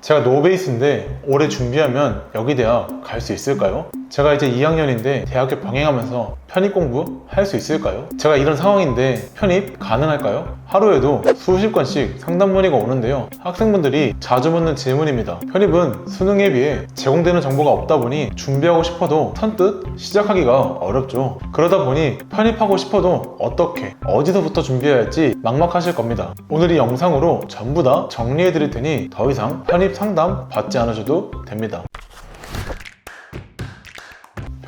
제가 노베이스인데 올해 준비하면 여기 대학 갈 수 있을까요? 제가 이제 2학년인데 대학교 병행하면서 편입 공부 할 수 있을까요? 제가 이런 상황인데 편입 가능할까요? 하루에도 수십 건씩 상담 문의가 오는데요. 학생분들이 자주 묻는 질문입니다. 편입은 수능에 비해 제공되는 정보가 없다 보니 준비하고 싶어도 선뜻 시작하기가 어렵죠. 그러다 보니 편입하고 싶어도 어떻게, 어디서부터 준비해야 할지 막막하실 겁니다. 오늘 이 영상으로 전부 다 정리해 드릴 테니 더 이상 편입 상담 받지 않으셔도 됩니다.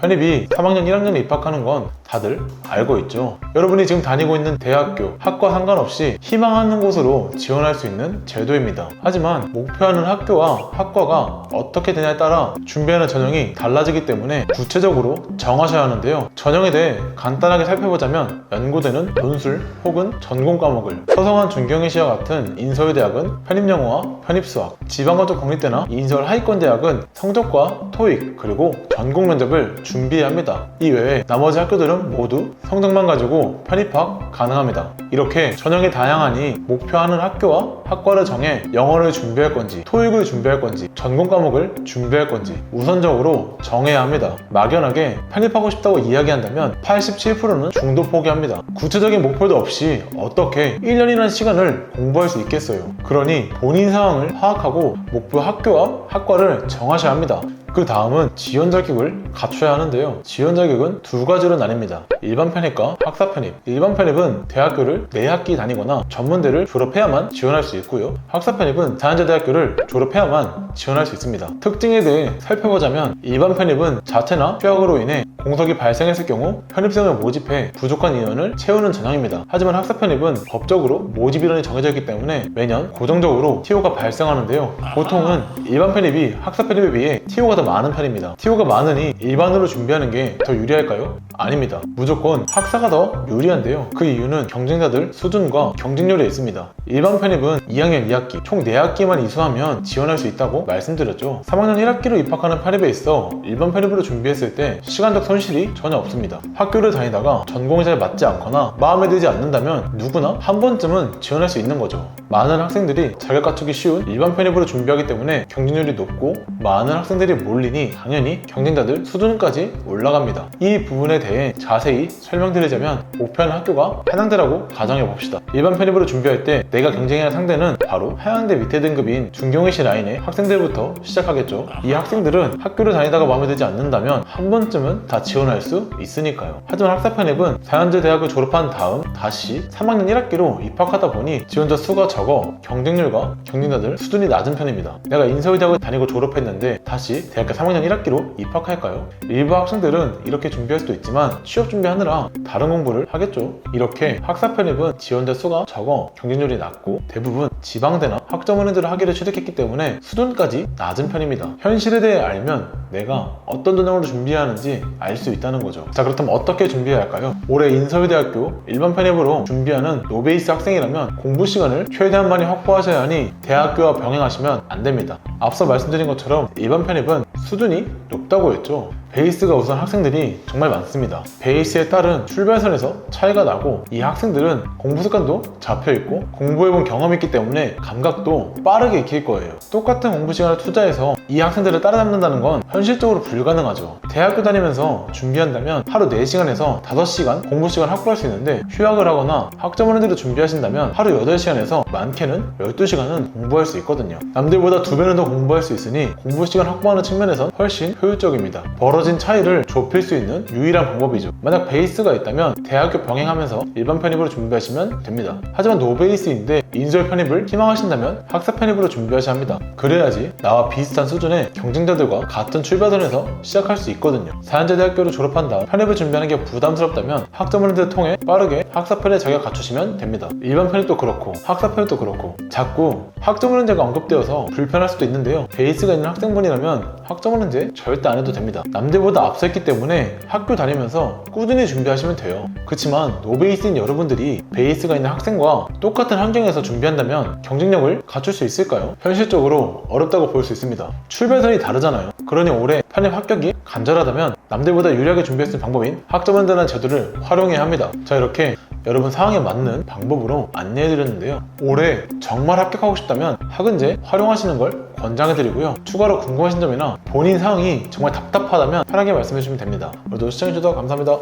편입이 3학년 1학년에 입학하는 건 다들 알고 있죠. 여러분이 지금 다니고 있는 대학교, 학과 상관없이 희망하는 곳으로 지원할 수 있는 제도입니다. 하지만 목표하는 학교와 학과가 어떻게 되냐에 따라 준비하는 전형이 달라지기 때문에 구체적으로 정하셔야 하는데요. 전형에 대해 간단하게 살펴보자면 연고되는 논술 혹은 전공 과목을, 서성한 중경의 시와 같은 인서울대학은 편입영어와 편입수학, 지방과쪽 공립대나 인서울 하위권 대학은 성적과 토익 그리고 전공 면접을 준비해야 합니다. 이 외에 나머지 학교들은 모두 성적만 가지고 편입학 가능합니다. 이렇게 전형이 다양하니 목표하는 학교와 학과를 정해 영어를 준비할 건지, 토익을 준비할 건지, 전공 과목을 준비할 건지 우선적으로 정해야 합니다. 막연하게 편입하고 싶다고 이야기한다면 87%는 중도 포기합니다. 구체적인 목표도 없이 어떻게 1년이라는 시간을 공부할 수 있겠어요. 그러니 본인 상황을 파악하고 목표 학교와 학과를 정하셔야 합니다. 그 다음은 지원 자격을 갖춰야 하는데요. 지원 자격은 두 가지로 나뉩니다. 일반 편입과 학사 편입. 일반 편입은 대학교를 4학기 다니거나 전문대를 졸업해야만 지원할 수 있고요. 학사 편입은 다연제대학교를 졸업해야만 지원할 수 있습니다. 특징에 대해 살펴보자면 일반 편입은 자퇴나 휴학으로 인해 공석이 발생했을 경우 편입생을 모집해 부족한 인원을 채우는 전형입니다. 하지만 학사 편입은 법적으로 모집 인원이 정해져 있기 때문에 매년 고정적으로 TO가 발생하는데요. 보통은 일반 편입이 학사 편입에 비해 TO가 더 많은 편입니다. TO가 많으니 일반으로 준비하는 게 더 유리할까요? 아닙니다. 무조건 학사가 더 유리한데요. 그 이유는 경쟁자들 수준과 경쟁률에 있습니다. 일반 편입은 2학년 2학기, 총 4학기만 이수하면 지원할 수 있다고 말씀드렸죠. 3학년 1학기로 입학하는 편입에 있어 일반 편입으로 준비했을 때 시간적 손실이 전혀 없습니다. 학교를 다니다가 전공이 잘 맞지 않거나 마음에 들지 않는다면 누구나 한 번쯤은 지원할 수 있는 거죠. 많은 학생들이 자격 갖추기 쉬운 일반 편입으로 준비하기 때문에 경쟁률이 높고 많은 학생들이 몰리니 당연히 경쟁자들 수준까지 올라갑니다. 이 부분에 대해 자세히 설명드리자면 목표하는 학교가 한양대라고 가정해봅시다. 일반 편입으로 준비할 때 내가 경쟁해야 할 상대는 바로 한양대 밑에 등급인 중경외시 라인의 학생들부터 시작하겠죠. 이 학생들은 학교를 다니다가 마음에 들지 않는다면 한 번쯤은 다 지원할 수 있으니까요. 하지만 학사 편입은 다연제 대학을 졸업한 다음 다시 3학년 1학기로 입학하다 보니 지원자 수가 적어 경쟁률과 경쟁자들 수준이 낮은 편입니다. 내가 인서울대학을 다니고 졸업했는데 다시 대학교 3학년 1학기로 입학할까요? 일부 학생들은 이렇게 준비할 수도 있지만 취업 준비하느라 다른 공부를 하겠죠. 이렇게 학사 편입은 지원자 수가 적어 경쟁률이 낮고 대부분 지방대나 학점은행들을 학위를 취득했기 때문에 수준까지 낮은 편입니다. 현실에 대해 알면 내가 어떤 전형으로 준비해야 하는지 알 수 있다는 거죠. 자, 그렇다면 어떻게 준비해야 할까요? 올해 인서울대학교 일반 편입으로 준비하는 노베이스 학생이라면 공부 시간을 최대한 많이 확보하셔야 하니 대학교와 병행하시면 안 됩니다. 앞서 말씀드린 것처럼 일반 편입은 수준이 높다고 했죠. 베이스가 우선 학생들이 정말 많습니다. 베이스에 따른 출발선에서 차이가 나고 이 학생들은 공부 습관도 잡혀있고 공부해본 경험이 있기 때문에 감각도 빠르게 익힐 거예요. 똑같은 공부 시간을 투자해서 이 학생들을 따라잡는다는 건 현실적으로 불가능하죠. 대학교 다니면서 준비한다면 하루 4시간에서 5시간 공부 시간 확보할 수 있는데 휴학을 하거나 학점은행대로 준비하신다면 하루 8시간에서 많게는 12시간은 공부할 수 있거든요. 남들보다 2배는 더 공부할 수 있으니 공부 시간 확보하는 측면에서 훨씬 효율적입니다. 벌어진 차이를 좁힐 수 있는 유일한 방법이죠. 만약 베이스가 있다면 대학교 병행하면서 일반 편입으로 준비하시면 됩니다. 하지만 노베이스인데 인서울 편입을 희망하신다면 학사 편입으로 준비하셔야 합니다. 그래야지 나와 비슷한 수준의 경쟁자들과 같은 출발선에서 시작할 수 있거든요. 4년제 대학교를 졸업한 다음 편입을 준비하는 게 부담스럽다면 학점은행대를 통해 빠르게 학사 편입 자격 갖추시면 됩니다. 일반 편입도 그렇고 학사 편입도 그렇고 자꾸 학점은행제가 언급되어서 불편할 수도 있는데요. 베이스가 있는 학생분이라면 학점은행제 절대 안 해도 됩니다. 남들보다 앞서 있기 때문에 학교 다니면서 꾸준히 준비하시면 돼요. 그렇지만 노베이스인 여러분들이 베이스가 있는 학생과 똑같은 환경에서 준비한다면 경쟁력을 갖출 수 있을까요? 현실적으로 어렵다고 볼 수 있습니다. 출발선이 다르잖아요. 그러니 올해 편입 합격이 간절하다면 남들보다 유리하게 준비할 수 있는 방법인 학점은행제라는 제도를 활용해야 합니다. 자, 이렇게 여러분 상황에 맞는 방법으로 안내해드렸는데요. 올해 정말 합격하고 싶다면 학은제 활용하시는 걸 권장해드리고요. 추가로 궁금하신 점이나 본인 상황이 정말 답답하다면 편하게 말씀해주시면 됩니다. 오늘도 시청해주셔서 감사합니다.